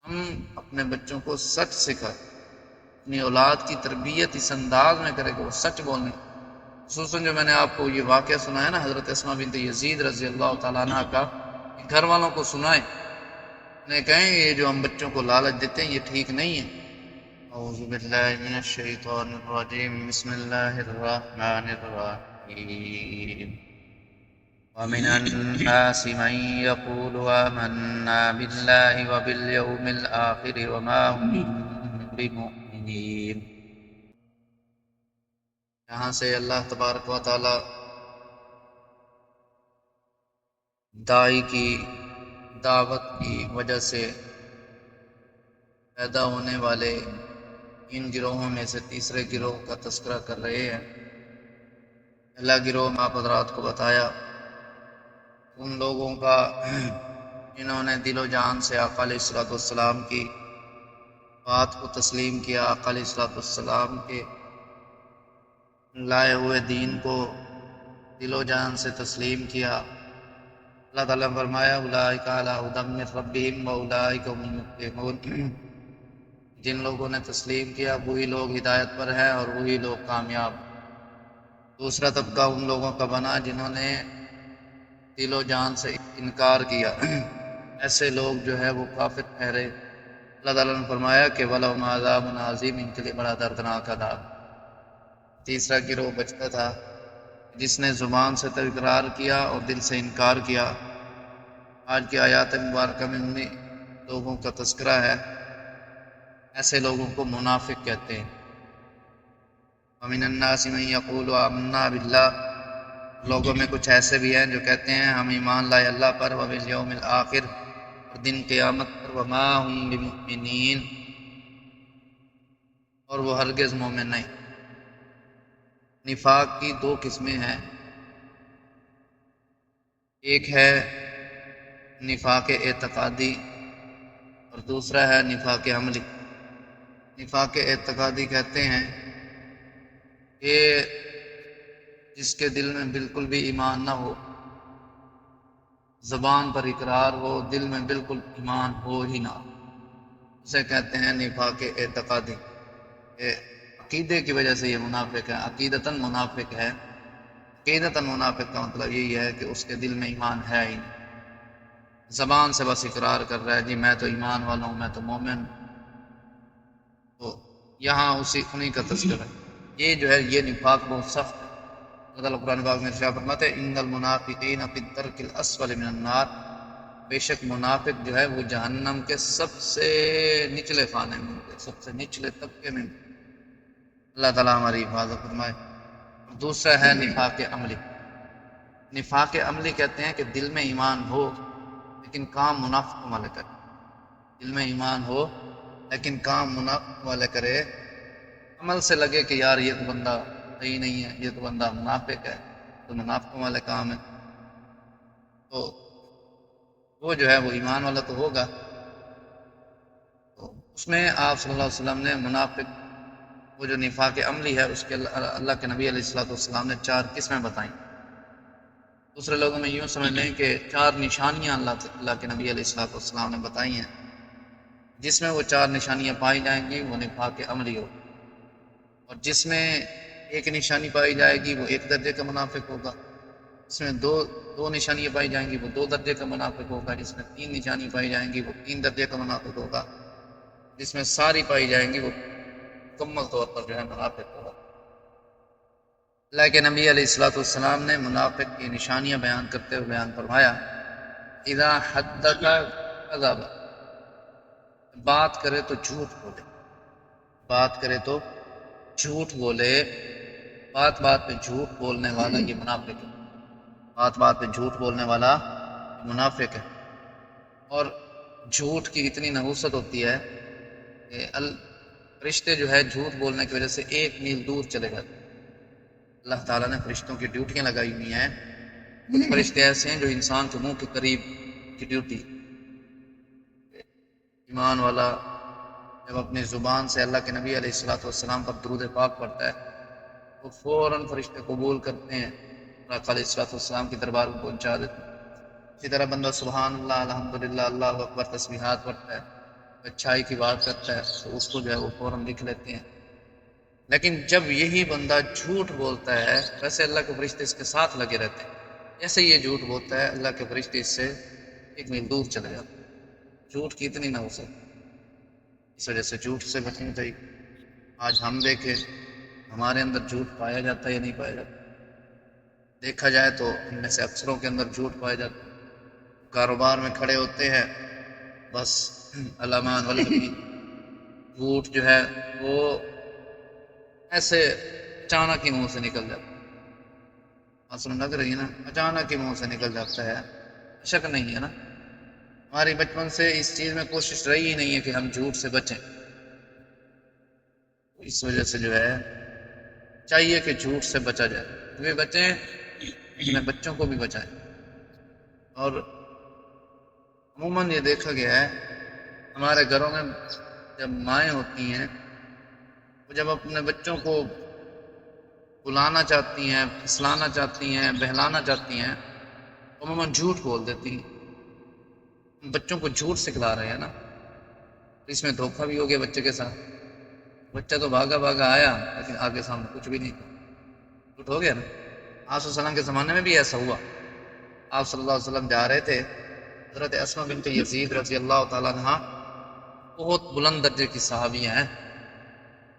ہم اپنے بچوں کو سچ سکھائیں، اپنی اولاد کی تربیت اس انداز میں کرے کہ وہ سچ بولیں. خصوصاً جو میں نے آپ کو یہ واقعہ سنایا نا حضرت اسماء بنت یزید رضی اللہ تعالیٰ عنہ کا، گھر والوں کو سنائیں، انہیں کہیں یہ جو ہم بچوں کو لالچ دیتے ہیں یہ ٹھیک نہیں ہے. اعوذ باللہ من الشیطان الرجیم، بسم اللہ الرحمن الرحیم. ومن الناس من يقول آمنا بالله وباليوم الآخر وما هم بمؤمنين. یہاں سے اللہ تبارک و تعالی داعی کی دعوت کی وجہ سے پیدا ہونے والے ان گروہوں میں سے تیسرے گروہ کا تذکرہ کر رہے ہیں. پہلا گروہ آپ حضرات کو بتایا ان لوگوں کا جنہوں نے دل و جان سے آقا علیہ الصلوۃ والسلام کی بات کو تسلیم کیا، آقا علیہ الصلوۃ والسلام کے لائے ہوئے دین کو دل و جان سے تسلیم کیا. اللہ تعالیٰ نے فرمایا اولئک علی ھدی من ربہم واولئک ھم المفلحون. جن لوگوں نے تسلیم کیا وہی لوگ ہدایت پر ہیں اور وہی لوگ کامیاب. دوسرا طبقہ ان لوگوں کا بنا جنہوں نے دل و جان سے انکار کیا، ایسے لوگ جو ہے وہ کافر ٹھہرے. اللہ تعالیٰ نے فرمایا کہ وَلَهُمْ عَذَابٌ عَظِيمٌ، ان کے لیے بڑا دردناک عذاب. تیسرا گروہ بچتا تھا جس نے زبان سے تو اقرار کیا اور دل سے انکار کیا. آج کی آیات مبارکہ میں انہیں لوگوں کا تذکرہ ہے. ایسے لوگوں کو منافق کہتے ہیں. وَمِنَ النَّاسِ مَن يَقُولُ آمَنَّا بِاللَّهِ، لوگوں میں کچھ ایسے بھی ہیں جو کہتے ہیں ہم ایمان لائے اللہ پر، وَبِالْيَوْمِ الْآخِرِ، اور دن قیامت پر، وَمَا هُم بِمُؤْمِنِينَ، اور وہ ہرگز مومن نہیں. نفاق کی دو قسمیں ہیں، ایک ہے نفاق اعتقادی اور دوسرا ہے نفاق عملی. نفاق اعتقادی کہتے ہیں کہ جس کے دل میں بالکل بھی ایمان نہ ہو، زبان پر اقرار ہو، دل میں بالکل ایمان ہو ہی نہ، اسے کہتے ہیں نفاق اعتقادی. عقیدے کی وجہ سے یہ منافق ہے، عقیدتاً منافق ہے. عقیدتاً منافق کا مطلب یہی ہے کہ اس کے دل میں ایمان ہے ہی نہیں، زبان سے بس اقرار کر رہا ہے جی میں تو ایمان والا ہوں، میں تو مومن ہوں. تو یہاں انہی کا تذکرہ ہے. یہ جو ہے یہ نفاق بہت سخت ہے. اللہ تعالیٰ قرآن پاک میں ارشاد فرماتے ہیں ان المنافقین فی الدرک الاسفل من النار، بے شک منافق جو ہے وہ جہنم کے سب سے نچلے خانے میں ہوں گے، سب سے نچلے طبقے میں. اللہ تعالیٰ ہماری حفاظت فرمائے. دوسرا ہے نفاق عملی. نفاق عملی کہتے ہیں کہ دل میں ایمان ہو لیکن کام منافقوں والے کرے. دل میں ایمان ہو لیکن کام منافق والے کرے، عمل سے لگے کہ یار یہ تو بندہ صحیح نہیں ہے، یہ تو بندہ منافق ہے، تو منافقوں والے کام ہے، تو وہ جو ہے وہ ایمان والا تو ہوگا. تو اس میں آپ صلی اللہ علیہ وسلم نے منافق وہ جو نفاق عملی ہے اس کے اللہ کے نبی علیہ الصلوۃ والسلام نے 4 قسمیں بتائیں. دوسرے لوگوں میں یوں سمجھ لیں کہ 4 نشانیاں اللہ کے نبی علیہ الصلوۃ والسلام نے بتائی ہیں، جس میں وہ 4 نشانیاں پائی جائیں گی وہ نفاق عملی ہو، اور جس میں ایک نشانی پائی جائے گی وہ 1 درجے کا منافق ہوگا، جس میں دو نشانیاں پائی جائیں گی وہ 2 درجے کا منافق ہوگا، جس میں 3 نشانی پائی جائیں گی وہ 3 درجے کا منافق ہوگا، جس میں ساری پائی جائیں گی وہ مکمل طور پر جو ہے منافق ہوگا. اللہ کے نبی علیہ الصلوۃ والسلام نے منافق کی نشانیاں بیان کرتے ہوئے بیان فرمایا اذا حدث کذب، بات کرے تو جھوٹ بولے، بات کرے تو جھوٹ بولے، بات بات پہ جھوٹ بولنے والا یہ منافق ہے. بات بات پہ جھوٹ بولنے والا یہ منافق ہے. اور جھوٹ کی اتنی نحوست ہوتی ہے کہ فرشتے جو ہے جھوٹ بولنے کی وجہ سے 1 میل دور چلے جاتے ہیں. اللہ تعالیٰ نے فرشتوں کی ڈیوٹیاں لگائی ہوئی ہیں. کچھ فرشتے ایسے ہیں جو انسان کے منہ کے قریب کی ڈیوٹی. ایمان والا جب اپنی زبان سے اللہ کے نبی علیہ الصلوۃ والسلام پر درود پاک پڑھتا ہے تو فوراً فرشتے قبول کرتے ہیں اور آقا علیہ الصلوۃ والسلام کے دربار میں پہنچا دیتے ہیں. اسی طرح بندہ سبحان اللہ، الحمدللہ، اللہ اکبر تسبیحات پڑھتا ہے اچھائی کی بات کرتا ہے تو اس کو جو ہے وہ فوراً لکھ لیتے ہیں. لیکن جب یہی بندہ جھوٹ بولتا ہے، ویسے اللہ کے فرشتے اس کے ساتھ لگے رہتے ہیں. جیسے یہ جھوٹ بولتا ہے اللہ کے فرشتے اس سے ایک میل دور چلے جاتے ہیں. جھوٹ کی اتنی نہ ہو سکتی. اس وجہ سے جھوٹ سے بچنا چاہیے. آج ہم دیکھیں ہمارے اندر جھوٹ پایا جاتا ہے یا نہیں پایا جاتا؟ دیکھا جائے تو ان میں سے اکثروں کے اندر جھوٹ پایا جاتا ہے. کاروبار میں کھڑے ہوتے ہیں بس علامان والنبی، جھوٹ جو ہے وہ ایسے اچانک ہی منہ سے نکل جاتا ہے. اصل لگ رہی ہے نا، اچانک ہی منہ سے نکل جاتا ہے. شک نہیں ہے نا، ہماری بچپن سے اس چیز میں کوشش رہی ہی نہیں ہے کہ ہم جھوٹ سے بچیں. اس وجہ سے جو ہے چاہیے کہ جھوٹ سے بچا جائے. بھی بچیں، اپنے بچوں کو بھی بچائیں. اور عموماً یہ دیکھا گیا ہے ہمارے گھروں میں جب مائیں ہوتی ہیں وہ جب اپنے بچوں کو بلانا چاہتی ہیں، پھسلانا چاہتی ہیں، بہلانا چاہتی ہیں، عموماً جھوٹ بول دیتی ہیں. بچوں کو جھوٹ سکھلا رہے ہیں نا، اس میں دھوکہ بھی ہو گیا بچے کے ساتھ. بچہ تو بھاگا بھاگا آیا لیکن آگے سامنے کچھ بھی نہیں تھا. جھوٹ ہو گیا نا. آپ صلی اللہ علیہ وسلم کے زمانے میں بھی ایسا ہوا. آپ صلی اللہ علیہ وسلم جا رہے تھے، حضرت اسماء بنت یزید رضی اللہ تعالیٰ عنہ بہت بلند درجے کی صحابیاں ہیں.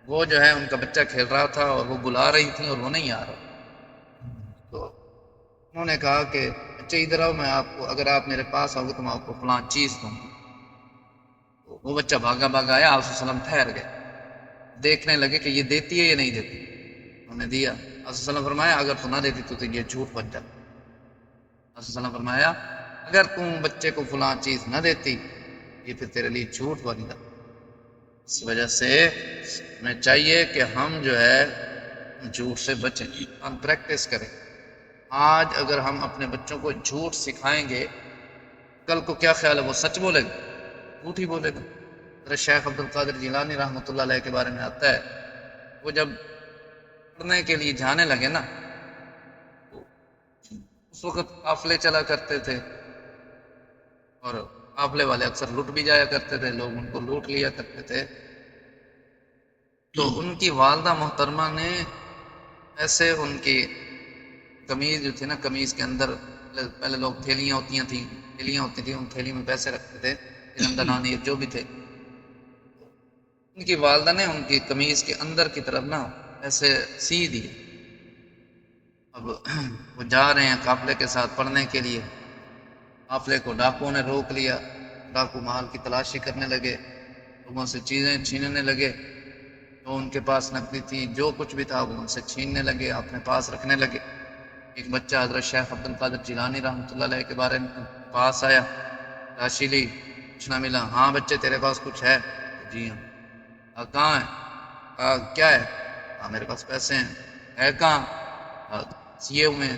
وہ جو ہے ان کا بچہ کھیل رہا تھا اور وہ بلا رہی تھیں اور وہ نہیں آ رہا. تو انہوں نے کہا کہ بچے ادھر آؤ، میں آپ کو، اگر آپ میرے پاس آؤ گے تو میں آپ کو فلاں چیز دوں گی. وہ بچہ بھاگا بھاگا آیا. آپ صلی اللہ علیہ وسلم ٹھہر گئے، دیکھنے لگے کہ یہ دیتی ہے یا نہیں دیتی. انہوں نے دیا. آپ صلی اللہ علیہ وسلم فرمایا اگر تو نہ دیتی تو یہ جھوٹ بن جاتا. آپ صلی اللہ علیہ وسلم فرمایا اگر تم بچے کو فلاں چیز نہ دیتی یہ پھر تیرے لیے جھوٹ بن جاتا. اس وجہ سے ہمیں چاہیے کہ ہم جو ہے جھوٹ سے بچیں، ہم پریکٹس کریں. آج اگر ہم اپنے بچوں کو جھوٹ سکھائیں گے، کل کو کیا خیال ہے وہ سچ بولے گا؟ جھوٹ ہی بولے گا. حضرت شیخ عبد القادر جیلانی رحمۃ اللہ علیہ کے بارے میں آتا ہے، وہ جب پڑھنے کے لیے جانے لگے نا، اس وقت قافلے چلا کرتے تھے اور قافلے والے اکثر لوٹ بھی جایا کرتے تھے، لوگ ان کو لوٹ لیا کرتے تھے. تو ان کی والدہ محترمہ نے ایسے ان کی قمیض جو تھی نا، قمیض کے اندر پہلے لوگ تھیلیاں ہوتی تھیں، ان تھیلیوں میں پیسے رکھتے تھے، دنانیر جو بھی تھے. ان کی والدہ نے ان کی قمیض کے اندر کی طرف نا ایسے سی دی. اب وہ جا رہے ہیں قافلے کے ساتھ پڑھنے کے لیے. قافلے کو ڈاکوؤں نے روک لیا. ڈاکو مال کی تلاشی کرنے لگے، لوگوں سے چیزیں چھیننے لگے. جو ان کے پاس نقدی تھی، جو کچھ بھی تھا وہ ان سے چھیننے لگے، اپنے پاس رکھنے لگے. ایک بچہ حضرت شیخ عبد القادر جیلانی رحمۃ اللہ علیہ کے بارے میں پاس آیا، تلاشی لی، کچھ نہ ملا. ہاں بچے تیرے پاس کچھ ہے؟ جی ہاں. کہاں ہے؟ کیا ہے؟ ہاں میرے پاس پیسے ہیں. ہے کہاں؟ سیے ہوئے ہیں.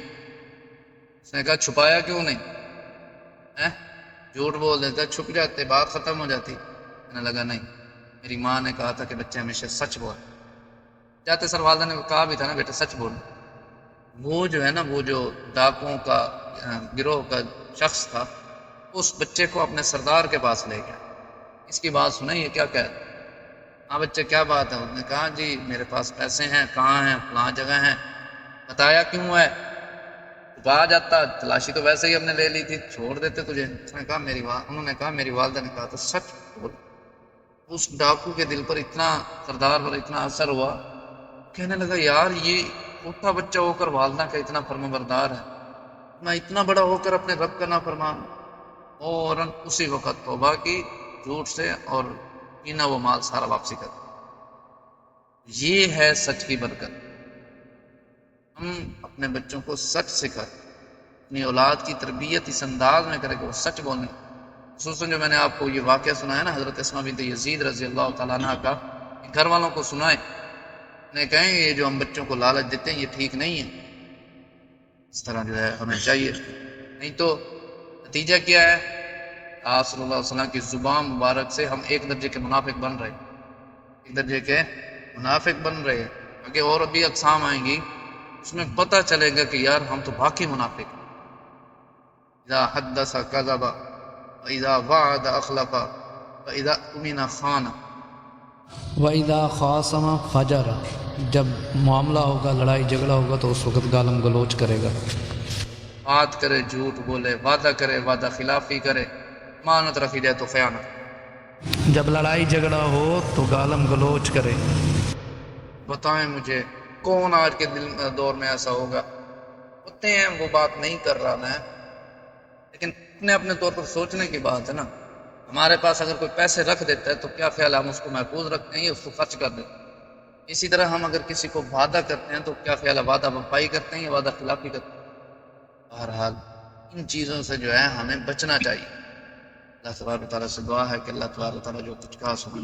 اس نے کہا چھپایا کیوں نہیں؟ جھوٹ بول دیتا، چھپ جاتے، بات ختم ہو جاتی. کہنے لگا نہیں، میری ماں نے کہا تھا کہ بچے ہمیشہ سچ بول. جاتے سر والدہ نے کہا بھی تھا نا بیٹا سچ بول. وہ جو ہے نا، وہ جو ڈاکوؤں کا گروہ کا شخص تھا، اس بچے کو اپنے سردار کے پاس لے گیا. اس کی بات سنیں یہ کیا کہہ رہا. ہاں بچے کیا بات ہے؟ اس نے کہا جی میرے پاس پیسے ہیں. کہاں ہیں؟ فلاں جگہ ہیں. بتایا کیوں ہے؟ کہا جاتا، تلاشی تو ویسے ہی ہم نے لے لی تھی، چھوڑ دیتے تجھے. اس نے کہا انہوں نے کہا میری والدہ نے کہا تو سچ بول. اس ڈاکو کے دل پر اتنا، سردار پر اتنا اثر ہوا، کہنے لگا یار یہ چھوٹا بچہ ہو کر والدہ کا اتنا فرما بردار ہے، میں اتنا بڑا ہو کر اپنے رب کا نافرمان. اور اسی وقت توبہ کی جھوٹ سے اور پینا وہ مال سارا واپسی کر. یہ ہے سچ کی برکت. ہم اپنے بچوں کو سچ سکھائیں، اپنی اولاد کی تربیت اس انداز میں کریں کہ وہ سچ بولیں. خصوصاً جو میں نے آپ کو یہ واقعہ سنایا نا حضرت اسماء بنت یزید رضی اللہ تعالیٰ عنہ کا، گھر والوں کو سنائیں، انہیں کہیں یہ جو ہم بچوں کو لالچ دیتے ہیں یہ ٹھیک نہیں ہے. اس طرح جو ہے ہمیں چاہیے. نہیں تو نتیجہ کیا ہے؟ آپ صلی اللہ علیہ وسلم کی زبان مبارک سے ہم ایک درجے کے منافق بن رہے، ایک درجے کے منافق بن رہے. آگے اور بھی اقسام آئیں گی، اس میں پتہ چلے گا کہ یار ہم تو باقی منافق ہیں. اذا حدث کذب واذا وعد اخلف وَإِذَا اؤْتُمِنَ خَانَ، وَإِذَا خَاصَمَ فَجَرَ، جب معاملہ ہوگا، لڑائی جھگڑا ہوگا تو اس وقت گالم گلوچ کرے گا. بات کرے جھوٹ بولے، وعدہ کرے وعدہ خلافی کرے، امانت رکھی جائے تو خیانت. جب لڑائی جھگڑا ہو تو گالم گلوچ کرے. بتائیں مجھے کون آج کے دور میں ایسا ہوگا؟ ہوتے ہیں، وہ بات نہیں کر رہا میں، لیکن اپنے اپنے طور پر سوچنے کی بات ہے نا. ہمارے پاس اگر کوئی پیسے رکھ دیتا ہے تو کیا خیال ہے ہم اس کو محفوظ رکھتے ہیں یا اس کو خرچ کر دیتے ہیں؟ اسی طرح ہم اگر کسی کو وعدہ کرتے ہیں تو کیا خیال ہے وعدہ وفائی کرتے ہیں یا وعدہ خلافی کرتے ہیں؟ بہرحال ان چیزوں سے جو ہے ہمیں بچنا چاہیے. اللہ تبارک و تعالیٰ سے دعا ہے کہ اللہ تبارک و تعالیٰ جو کچھ کہا سنا